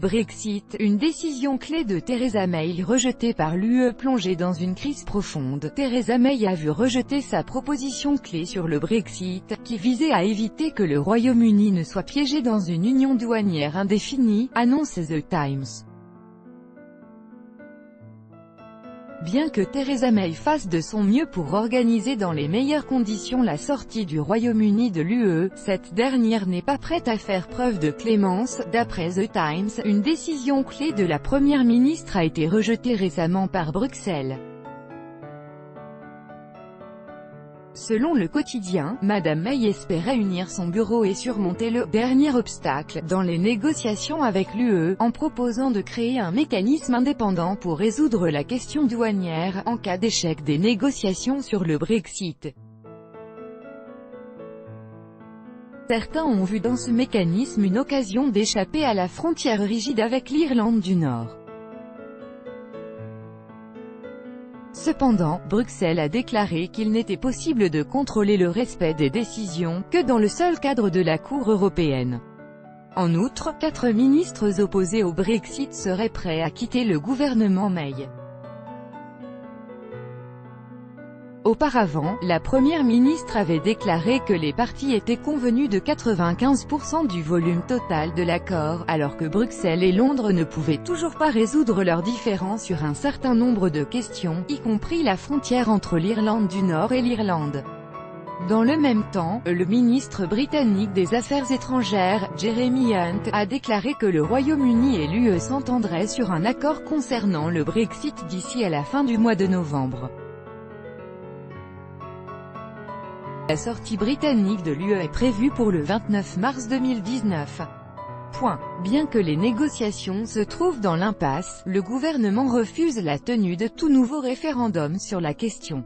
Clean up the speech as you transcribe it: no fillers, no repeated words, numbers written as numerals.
Brexit, une décision clé de Theresa May rejetée par l'UE plongée dans une crise profonde. Theresa May a vu rejeter sa proposition clé sur le Brexit, qui visait à éviter que le Royaume-Uni ne soit piégé dans une union douanière indéfinie, annonce The Times. Bien que Theresa May fasse de son mieux pour organiser dans les meilleures conditions la sortie du Royaume-Uni de l'UE, cette dernière n'est pas prête à faire preuve de clémence. D'après The Times, une décision clé de la Première ministre a été rejetée récemment par Bruxelles. Selon le quotidien, Madame May espérait unir son bureau et surmonter le « dernier obstacle » dans les négociations avec l'UE, en proposant de créer un mécanisme indépendant pour résoudre la question douanière, en cas d'échec des négociations sur le Brexit. Certains ont vu dans ce mécanisme une occasion d'échapper à la frontière rigide avec l'Irlande du Nord. Cependant, Bruxelles a déclaré qu'il n'était possible de contrôler le respect des décisions que dans le seul cadre de la Cour européenne. En outre, 4 ministres opposés au Brexit seraient prêts à quitter le gouvernement May. Auparavant, la Première ministre avait déclaré que les parties étaient convenues de 95% du volume total de l'accord, alors que Bruxelles et Londres ne pouvaient toujours pas résoudre leurs différends sur un certain nombre de questions, y compris la frontière entre l'Irlande du Nord et l'Irlande. Dans le même temps, le ministre britannique des Affaires étrangères, Jeremy Hunt, a déclaré que le Royaume-Uni et l'UE s'entendraient sur un accord concernant le Brexit d'ici à la fin du mois de novembre. La sortie britannique de l'UE est prévue pour le 29 mars 2019. Bien que les négociations se trouvent dans l'impasse, le gouvernement refuse la tenue de tout nouveau référendum sur la question.